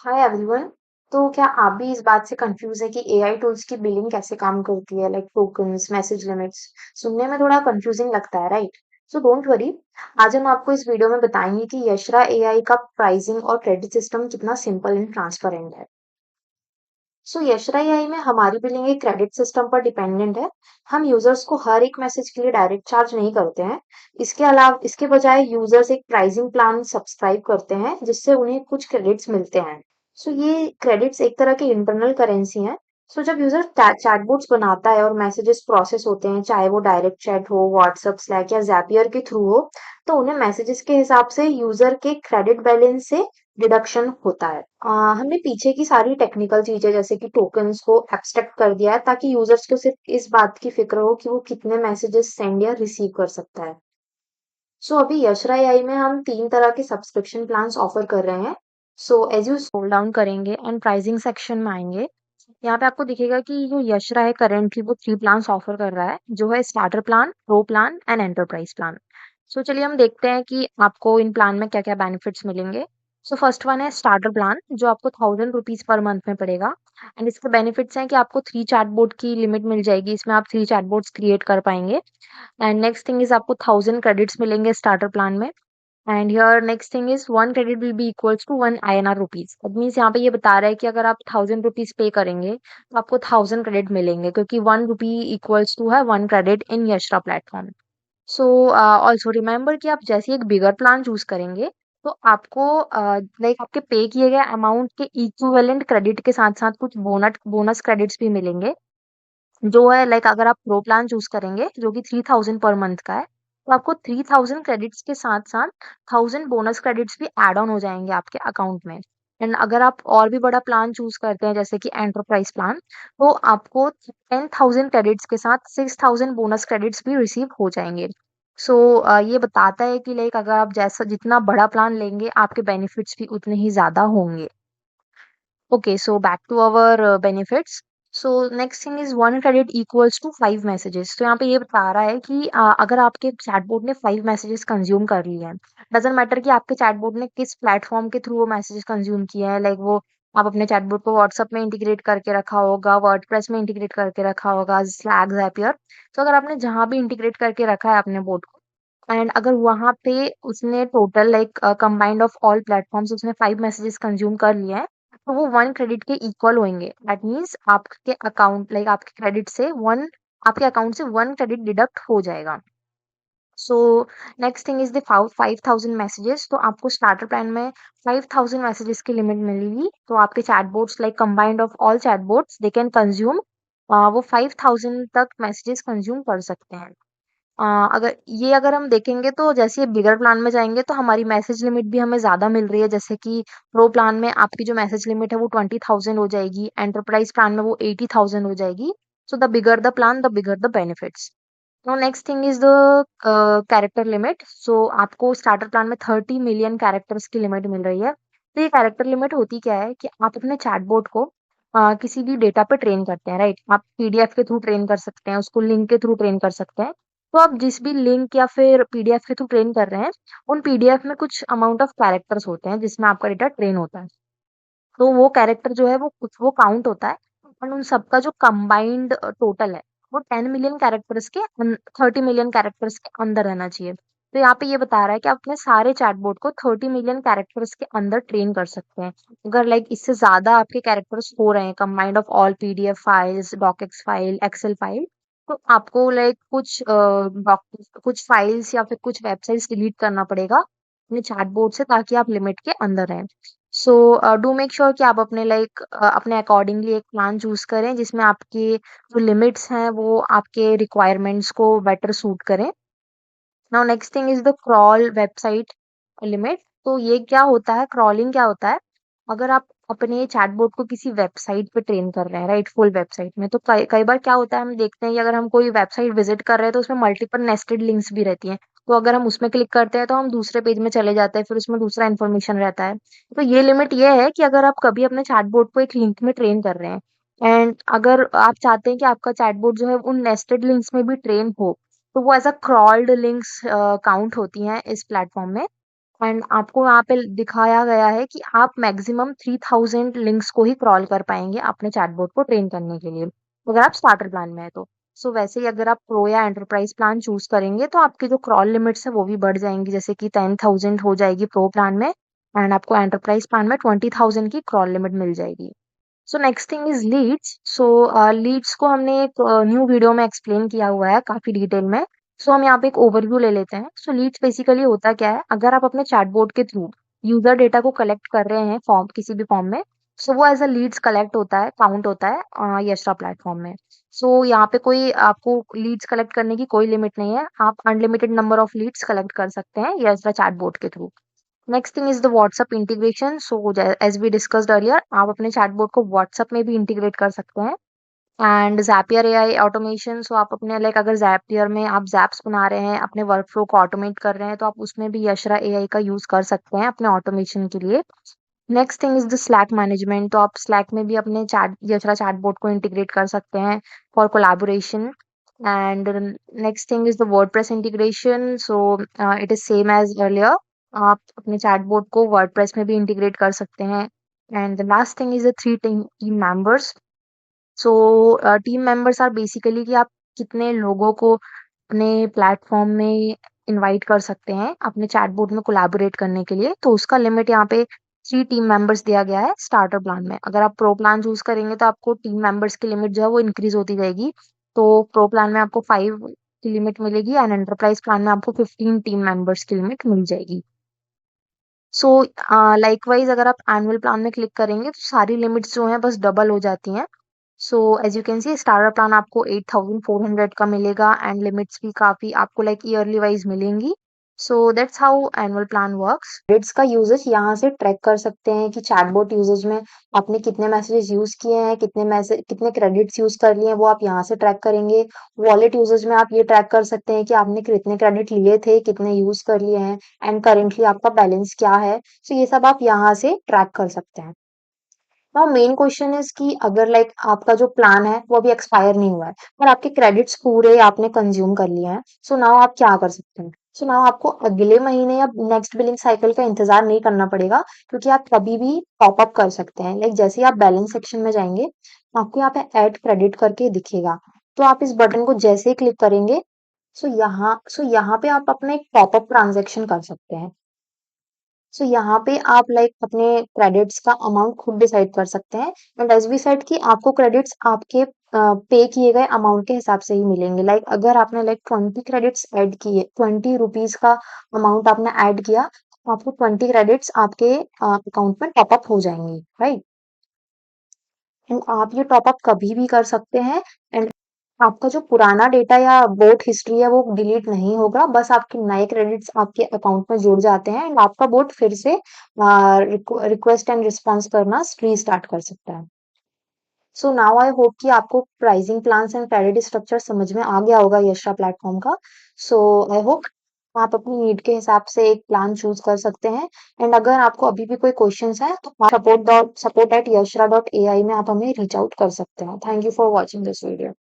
Hi everyone. तो क्या आप भी इस बात से कंफ्यूज है कि एआई टूल्स की बिलिंग कैसे काम करती है, लाइक टोकन्स, मैसेज लिमिट्स? सुनने में थोड़ा कंफ्यूजिंग लगता है, राइट? So don't worry. आज हम आपको इस वीडियो में बताएंगे कि यशरा एआई का प्राइसिंग और क्रेडिट सिस्टम कितना सिंपल एंड ट्रांसपेरेंट है। सो यशरा एआई में हमारी बिलिंग एक क्रेडिट सिस्टम पर डिपेंडेंट है। हम यूजर्स को हर एक मैसेज के लिए डायरेक्ट चार्ज नहीं करते हैं। इसके बजाय यूजर्स एक प्राइसिंग प्लान सब्सक्राइब करते हैं जिससे उन्हें कुछ क्रेडिट्स मिलते हैं। सो ये क्रेडिट्स एक तरह की इंटरनल करेंसी हैं। सो जब यूजर चैटबॉट्स बनाता है और मैसेजेस प्रोसेस होते हैं, चाहे वो डायरेक्ट चैट हो, व्हाट्सएप, स्लैक या ज़ैपियर के थ्रू हो, तो उन्हें मैसेजेस के हिसाब से यूजर के क्रेडिट बैलेंस से डिडक्शन होता है। हमने पीछे की सारी टेक्निकल चीजें जैसे कि टोकन्स को एब्स्ट्रैक्ट कर दिया है ताकि यूजर्स को सिर्फ इस बात की फिक्र हो कि वो कितने मैसेजेस सेंड या रिसीव कर सकता है। सो अभी यशरा एआई में हम 3 तरह के सब्सक्रिप्शन प्लान्स ऑफर कर रहे हैं। So as you scroll down करेंगे एंड प्राइसिंग सेक्शन में आएंगे, यहाँ पे आपको दिखेगा कि जो यशरा है करेंटली वो 3 प्लान्स ऑफर कर रहा है, जो है starter plan, pro plan and enterprise plan. So चलिए हम देखते हैं कि आपको इन प्लान में क्या-क्या बेनिफिट्स मिलेंगे। सो फर्स्ट वन है स्टार्टर प्लान, जो आपको 1000 रुपीज पर मंथ में पड़ेगा। एंड इसके बेनिफिट्स हैं कि आपको 3 चैटबॉट की लिमिट मिल जाएगी, इसमें आप 3 चैटबॉट्स क्रिएट कर पाएंगे। एंड नेक्स्ट थिंग इज आपको 1000 क्रेडिट्स मिलेंगे स्टार्टर प्लान में। And here next thing is 1 credit will be equals to 1 INR rupees. That means यहाँ पे ये बता रहा है कि अगर आप 1000 रुपीज पे करेंगे तो आपको 1000 क्रेडिट मिलेंगे, क्योंकि 1 रुपी इक्वल्स टू है 1 क्रेडिट इन यशरा प्लेटफॉर्म। सो ऑल्सो रिमेंबर कि आप जैसे एक बिगर प्लान चूज करेंगे तो आपको लाइक आपके पे किए गए अमाउंट के इक्विवेलेंट क्रेडिट के साथ साथ कुछ बोनट बोनस क्रेडिट्स भी मिलेंगे, जो है लाइक अगर आप प्रो प्लान चूज करेंगे जो कि 3000 पर मंथ का है, तो आपको 3000 क्रेडिट्स के साथ साथ 1000 बोनस क्रेडिट्स भी एड ऑन हो जाएंगे आपके अकाउंट में। एंड अगर आप और भी बड़ा प्लान चूज करते हैं जैसे कि एंटरप्राइज प्लान, तो आपको 10,000 क्रेडिट्स के साथ 6000 बोनस क्रेडिट्स भी रिसीव हो जाएंगे। सो ये बताता है कि लाइक अगर आप जैसा जितना बड़ा प्लान लेंगे आपके बेनिफिट्स भी उतने ही ज्यादा होंगे। Okay, so back to our benefits. So next thing is 1 credit equals to 5 messages. तो यहाँ पे ये बता रहा है कि अगर आपके चैटबॉट ने 5 मैसेजेस कंज्यूम कर लिए हैं, डजेंट मैटर कि आपके चैटबॉट ने किस प्लेटफॉर्म के थ्रू वो मैसेजेस कंज्यूम किए हैं, लाइक वो आप अपने चैटबॉट को व्हाट्सएप में इंटीग्रेट करके रखा होगा, वर्डप्रेस में इंटीग्रेट करके रखा होगा, स्लैक, ज़ैपियर। तो अगर आपने जहां भी इंटीग्रेट करके रखा है अपने बोट को, एंड अगर वहां पे उसने total like combined of all platforms उसने 5 मैसेजेस कंज्यूम कर लिए हैं, तो वो 1 क्रेडिट के इक्वल होंगे। दैट मीन्स आपके अकाउंट लाइक आपके क्रेडिट से वन आपके अकाउंट से 1 क्रेडिट डिडक्ट हो जाएगा। सो next thing is the 5000 messages. तो आपको स्टार्टर प्लान में 5000 मैसेजेस की लिमिट मिलेगी, तो आपके chatbots like combined of all chatbots they can consume वो 5000 तक मैसेजेस कंज्यूम कर सकते हैं। अगर हम देखेंगे तो जैसे ये बिगर प्लान में जाएंगे तो हमारी मैसेज लिमिट भी हमें ज्यादा मिल रही है, जैसे कि प्रो प्लान में आपकी जो मैसेज लिमिट है वो 20,000 हो जाएगी, एंटरप्राइज प्लान में वो 80,000 हो जाएगी। So the bigger the plan the bigger the benefits. Now next thing is the character limit. So आपको स्टार्टर प्लान में 30 मिलियन कैरेक्टर्स की लिमिट मिल रही है। तो ये कैरेक्टर लिमिट होती क्या है कि आप अपने चैटबॉट को किसी भी डेटा पे ट्रेन करते हैं, राइट? आप पीडीएफ के थ्रू ट्रेन कर सकते हैं, उसको लिंक के थ्रू ट्रेन कर सकते हैं। तो आप जिस भी लिंक या फिर पीडीएफ के थ्रू ट्रेन कर रहे हैं, उन पीडीएफ में कुछ अमाउंट ऑफ कैरेक्टर्स होते हैं जिसमें आपका डेटा ट्रेन होता है। तो वो कैरेक्टर जो है वो काउंट होता है, और उन सबका जो कंबाइंड टोटल है वो 30 मिलियन कैरेक्टर्स के अंदर रहना चाहिए। तो यहाँ पे ये बता रहा है कि आप अपने सारे चैटबॉट को 30 मिलियन कैरेक्टर्स के अंदर ट्रेन कर सकते हैं। अगर लाइक इससे ज्यादा आपके कैरेक्टर्स हो रहे हैं, combined of all PDF files, docs file, excel file, तो आपको लाइक कुछ फाइल्स या फिर कुछ वेबसाइट्स डिलीट करना पड़ेगा अपने चैटबॉट से, ताकि आप लिमिट के अंदर रहें। सो डू मेक श्योर कि आप अपने अकॉर्डिंगली एक प्लान चूज करें जिसमें आपके जो लिमिट्स हैं वो आपके रिक्वायरमेंट्स को बेटर सूट करें। Now next thing is the crawl website limit. तो ये क्या होता है, क्रॉलिंग क्या होता है? अगर आप अपने चैटबॉट को किसी वेबसाइट पे ट्रेन कर रहे हैं, राइट, फुल वेबसाइट में, तो कई कई बार क्या होता है, हम देखते हैं कि अगर हम कोई वेबसाइट विजिट कर रहे हैं तो उसमें मल्टीपल नेस्टेड लिंक्स भी रहती हैं। तो अगर हम उसमें क्लिक करते हैं तो हम दूसरे पेज में चले जाते हैं, फिर उसमें दूसरा इन्फॉर्मेशन रहता है। तो ये लिमिट ये है कि अगर आप कभी अपने चैटबॉट को एक लिंक में ट्रेन कर रहे हैं, एंड अगर आप चाहते हैं कि आपका चैटबॉट जो है उन नेस्टेड लिंक्स में भी ट्रेन हो, तो वो as a crawled links count होती हैं इस प्लेटफ़ॉर्म में। एंड आपको यहाँ पे दिखाया गया है कि आप मैक्सिमम 3000 लिंक्स को ही क्रॉल कर पाएंगे अपने चैटबॉट को ट्रेन करने के लिए, अगर आप स्टार्टर प्लान में है तो। सो वैसे ही अगर आप प्रो या एंटरप्राइज प्लान चूज करेंगे तो आपकी जो क्रॉल लिमिट्स है वो भी बढ़ जाएंगी, जैसे कि 10,000 हो जाएगी प्रो प्लान में, एंड आपको एंटरप्राइज प्लान में 20,000 की क्रॉल लिमिट मिल जाएगी। So next thing is leads. So leads को हमने एक न्यू वीडियो में एक्सप्लेन किया हुआ है काफी डिटेल में। सो हम यहाँ पे एक ओवरव्यू ले लेते हैं। सो लीड्स बेसिकली होता क्या है, अगर आप अपने चैटबॉट के थ्रू यूजर डेटा को कलेक्ट कर रहे हैं फॉर्म, किसी भी फॉर्म में, सो वो एज अ लीड्स कलेक्ट होता है, काउंट होता है यशरा प्लेटफॉर्म में। सो यहाँ पे कोई आपको लीड्स कलेक्ट करने की कोई लिमिट नहीं है, आप unlimited number of leads collect कर सकते हैं यशरा चैटबॉट के through. Next thing is the WhatsApp integration. So as we discussed earlier, आप अपने चैटबॉट को व्हाट्सएप में भी इंटीग्रेट कर सकते हैं। And Zapier AI automation. So आप अपने लाइक अगर ज़ैपियर में आप ज़ैप्स बना रहे हैं, अपने वर्क फ्लो को ऑटोमेट कर रहे हैं, तो आप उसमें भी यशरा एआई का यूज कर सकते हैं अपने ऑटोमेशन के लिए। Next thing is the Slack management. तो आप स्लैक में भी अपने चैट यशरा चैटबॉट को इंटीग्रेट कर सकते हैं for collaboration. And next thing is the WordPress integration. So it is same as earlier, आप अपने चैटबॉट को वर्डप्रेस में भी इंटीग्रेट कर सकते हैं। And the last thing is the three team members. So team members are basically कि आप कितने लोगों को अपने प्लेटफॉर्म में इनवाइट कर सकते हैं अपने चैटबॉट में कोलैबोरेट करने के लिए। तो उसका लिमिट यहाँ पे 3 टीम मेंबर्स दिया गया है स्टार्टर प्लान में। अगर आप प्रो प्लान चूज करेंगे तो आपको टीम मेंबर्स की लिमिट जो है वो इंक्रीज होती जाएगी। तो प्रो प्लान में आपको 5 की लिमिट मिलेगी, एंड एंटरप्राइज प्लान में आपको 15 टीम मेंबर्स की लिमिट मिल जाएगी। सो लाइकवाइज अगर आप एनुअल प्लान में क्लिक करेंगे तो सारी लिमिट्स जो हैं बस डबल हो जाती हैं। So as you can see starter plan आपको 8,400 का मिलेगा, एंड लिमिट्स भी काफी आपको लाइक ईयरली वाइज मिलेंगी। So that's how annual plan works. Credits का यूजेज यहाँ से ट्रैक कर सकते हैं कि चैटबॉट यूजेज में आपने कितने मैसेजेस यूज किए हैं, कितने मैसेज कितने क्रेडिट्स यूज कर लिए हैं, वो आप यहाँ से ट्रैक करेंगे। वॉलेट यूजेज में आप ये ट्रैक कर सकते हैं कि आपने कितने क्रेडिट लिए थे, कितने यूज कर लिए हैं, एंड करेंटली आपका बैलेंस क्या है। सो ये सब आप यहाँ से ट्रैक कर सकते हैं। नाउ मेन क्वेश्चन इज कि अगर लाइक आपका जो प्लान है वो अभी एक्सपायर नहीं हुआ है, पर आपके क्रेडिट्स पूरे आपने कंज्यूम कर लिए हैं, सो नाउ आप क्या कर सकते हैं। सो नाउ आपको अगले महीने या नेक्स्ट बिलिंग साइकिल का इंतजार नहीं करना पड़ेगा, क्योंकि आप कभी भी टॉप अप कर सकते हैं। लाइक जैसे ही आप बैलेंस सेक्शन में जाएंगे, आपको यहाँ पे ऐड क्रेडिट करके दिखेगा। तो आप इस बटन को जैसे ही क्लिक करेंगे, सो यहाँ पे आप अपने टॉप अप ट्रांजेक्शन कर सकते हैं। सो यहाँ पे आप लाइक अपने क्रेडिट्स का अमाउंट खुद डिसाइड कर सकते हैं। एंड एज वी सेड कि आपको क्रेडिट्स आपके पे किए गए अमाउंट के हिसाब से ही मिलेंगे। लाइक अगर आपने लाइक 20 क्रेडिट्स ऐड किए, 20 रुपीज का अमाउंट आपने ऐड किया, तो आपको 20 क्रेडिट्स आपके अकाउंट में टॉप अप हो जाएंगे, राइट। एंड आप ये टॉप अप कभी भी कर सकते हैं। एंड आपका जो पुराना डेटा या बोट हिस्ट्री है वो डिलीट नहीं होगा, बस आपके नए क्रेडिट्स आपके अकाउंट में जुड़ जाते हैं, एंड आपका बोट फिर से रिक्वेस्ट एंड रिस्पॉन्स करना रीस्टार्ट कर सकता है। सो नाउ आई होप कि आपको pricing plans and credit structure समझ में आ गया होगा यशरा प्लेटफॉर्म का। सो आई होप आप अपनी नीड के हिसाब से एक प्लान चूज कर सकते हैं। एंड अगर आपको अभी भी कोई क्वेश्चंस है तो आप support@yashra.ai में आप हमें रीच आउट कर सकते हैं। Thank you for watching this video.